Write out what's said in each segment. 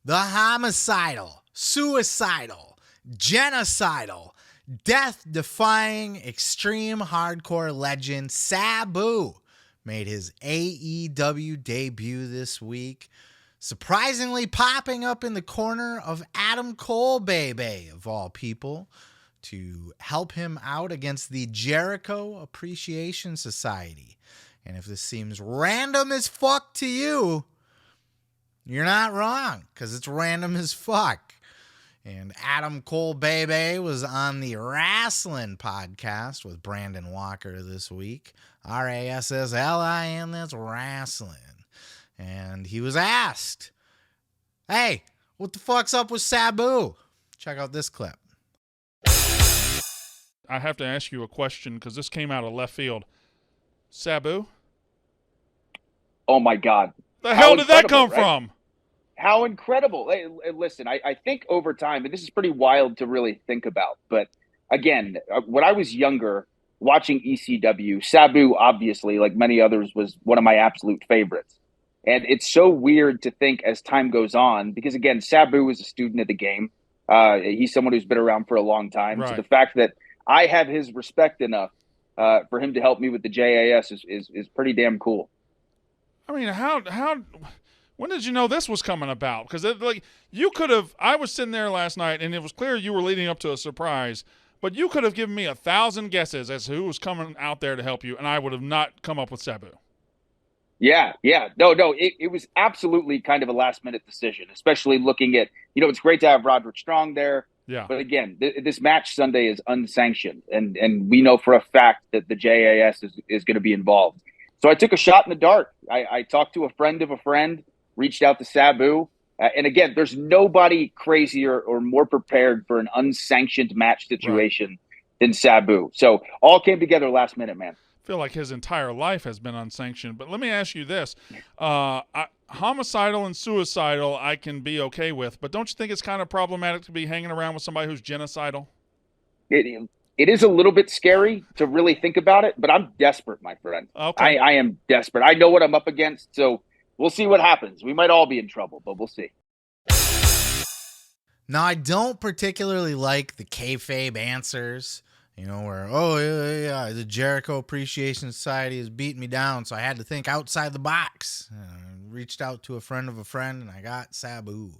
the homicidal, suicidal, genocidal, death-defying, extreme hardcore legend Sabu made his AEW debut this week, surprisingly popping up in the corner of Adam Cole, baby, of all people, to help him out against the Jericho Appreciation Society. And if this seems random as fuck to you, you're not wrong, because it's random as fuck. And Adam Cole, baby, was on the Rassling Podcast with Branden Walker this week. Rasslin, that's wrestling. And he was asked, hey, what the fuck's up with Sabu? Check out this clip. I have to ask you a question because this came out of left field. Sabu? Oh, my God. The hell did that come from? How incredible. Hey, listen, I think over time, and this is pretty wild to really think about, but again, when I was younger, watching ECW, Sabu, obviously, like many others, was one of my absolute favorites. And it's so weird to think as time goes on, because again, Sabu is a student of the game. He's someone who's been around for a long time. Right. So the fact that I have his respect enough for him to help me with the JAS is pretty damn cool. I mean, how when did you know this was coming about? Because you could have. I was sitting there last night, and it was clear you were leading up to a surprise. But you could have given me 1,000 guesses as to who was coming out there to help you, and I would have not come up with Sabu. Yeah. No, it was absolutely kind of a last-minute decision, especially looking at, it's great to have Roderick Strong there. Yeah. But again, this match Sunday is unsanctioned, and we know for a fact that the JAS is going to be involved. So I took a shot in the dark. I talked to a friend of a friend, reached out to Sabu. And again, there's nobody crazier or more prepared for an unsanctioned match situation than Sabu. So all came together last minute, man. I feel like his entire life has been unsanctioned. But let me ask you this. Homicidal and suicidal I can be okay with, but don't you think it's kind of problematic to be hanging around with somebody who's genocidal? It is a little bit scary to really think about it, but I'm desperate, my friend. Okay. I am desperate. I know what I'm up against, so we'll see what happens. We might all be in trouble, but we'll see. Now, I don't particularly like the kayfabe answers, where, the Jericho Appreciation Society has beaten me down, so I had to think outside the box. I reached out to a friend of a friend, and I got Sabu.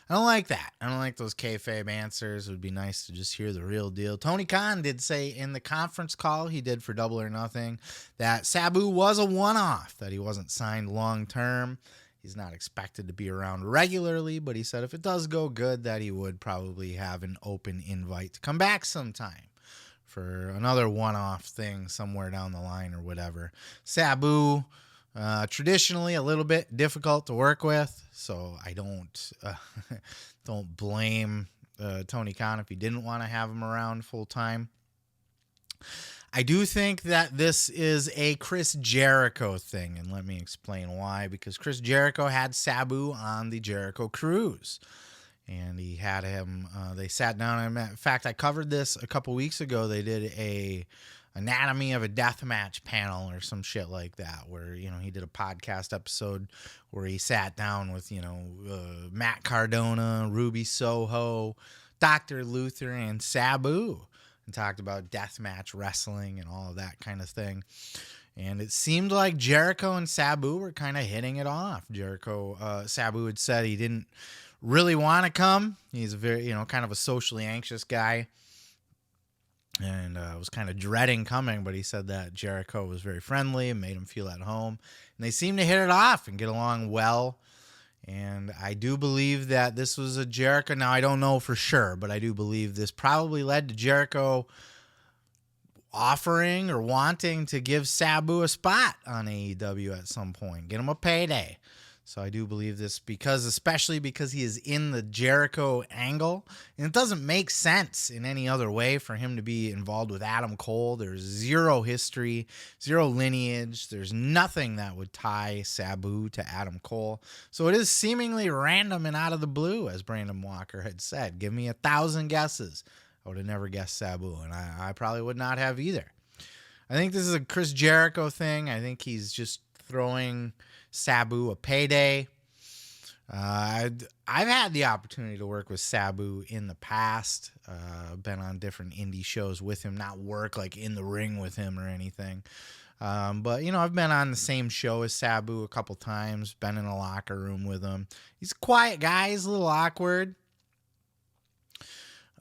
I don't like that. I don't like those kayfabe answers. It would be nice to just hear the real deal. Tony Khan did say in the conference call he did for Double or Nothing that Sabu was a one-off, that he wasn't signed long-term. He's not expected to be around regularly, but he said if it does go good, that he would probably have an open invite to come back sometime for another one-off thing somewhere down the line or whatever. Sabu, traditionally a little bit difficult to work with, so I don't blame Tony Khan if he didn't want to have him around full time. I do think that this is a Chris Jericho thing, and let me explain why. Because Chris Jericho had Sabu on the Jericho Cruise, and he had him. They sat down. In fact, I covered this a couple weeks ago. They did a Anatomy of a Deathmatch panel or some shit like that, where he did a podcast episode where he sat down with Matt Cardona, Ruby Soho, Dr. Luther, and Sabu, and talked about deathmatch wrestling and all of that kind of thing. And it seemed like Jericho and Sabu were kind of hitting it off. Sabu had said he didn't really want to come. He's a very, kind of a socially anxious guy. And was kind of dreading coming, but he said that Jericho was very friendly and made him feel at home. And they seemed to hit it off and get along well. And I do believe that this was a Jericho. Now, I don't know for sure, but I do believe this probably led to Jericho offering or wanting to give Sabu a spot on AEW at some point, get him a payday. So I do believe this especially because he is in the Jericho angle. And it doesn't make sense in any other way for him to be involved with Adam Cole. There's zero history, zero lineage. There's nothing that would tie Sabu to Adam Cole. So it is seemingly random and out of the blue, as Branden Walker had said. Give me 1,000 guesses. I would have never guessed Sabu, and I probably would not have either. I think this is a Chris Jericho thing. I think he's just throwing Sabu a payday. I've had the opportunity to work with Sabu in the past. Been on different indie shows with him, not work like in the ring with him or anything. But, I've been on the same show as Sabu a couple times, been in a locker room with him. He's a quiet guy. He's a little awkward.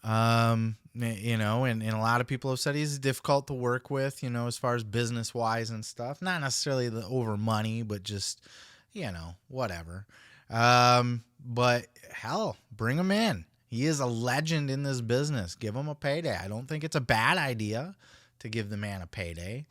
And a lot of people have said he's difficult to work with, as far as business wise and stuff. Not necessarily over money, but just, whatever. But hell, bring him in. He is a legend in this business. Give him a payday. I don't think it's a bad idea to give the man a payday.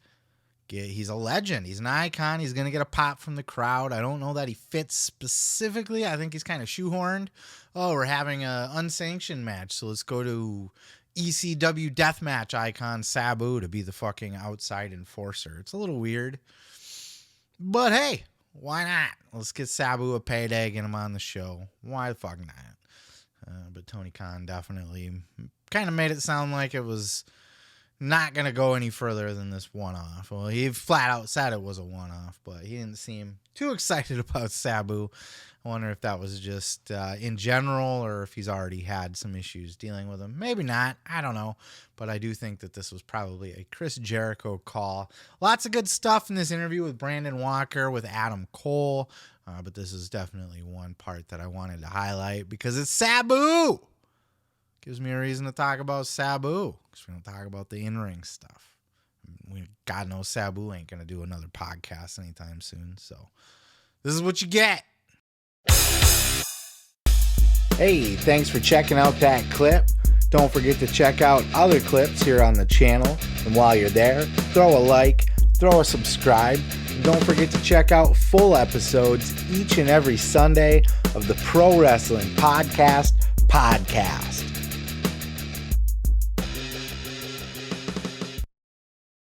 He's a legend. He's an icon. He's going to get a pop from the crowd. I don't know that he fits specifically. I think he's kind of shoehorned. Oh, we're having an unsanctioned match, so let's go to ECW deathmatch icon Sabu to be the fucking outside enforcer. It's a little weird. But hey, why not? Let's get Sabu a payday, get him on the show. Why the fuck not? But Tony Khan definitely kind of made it sound like it was not going to go any further than this one-off. Well, he flat out said it was a one-off, but he didn't seem too excited about Sabu. I wonder if that was just in general or if he's already had some issues dealing with him. Maybe not. I don't know. But I do think that this was probably a Chris Jericho call. Lots of good stuff in this interview with Branden Walker, with Adam Cole. But this is definitely one part that I wanted to highlight because it's Sabu. Gives me a reason to talk about Sabu because we don't talk about the in-ring stuff. God knows Sabu ain't going to do another podcast anytime soon. So this is what you get. Hey, thanks for checking out that clip. Don't forget to check out other clips here on the channel. And while you're there, throw a like, throw a subscribe. And don't forget to check out full episodes each and every Sunday of the Pro Wrestling Podcast.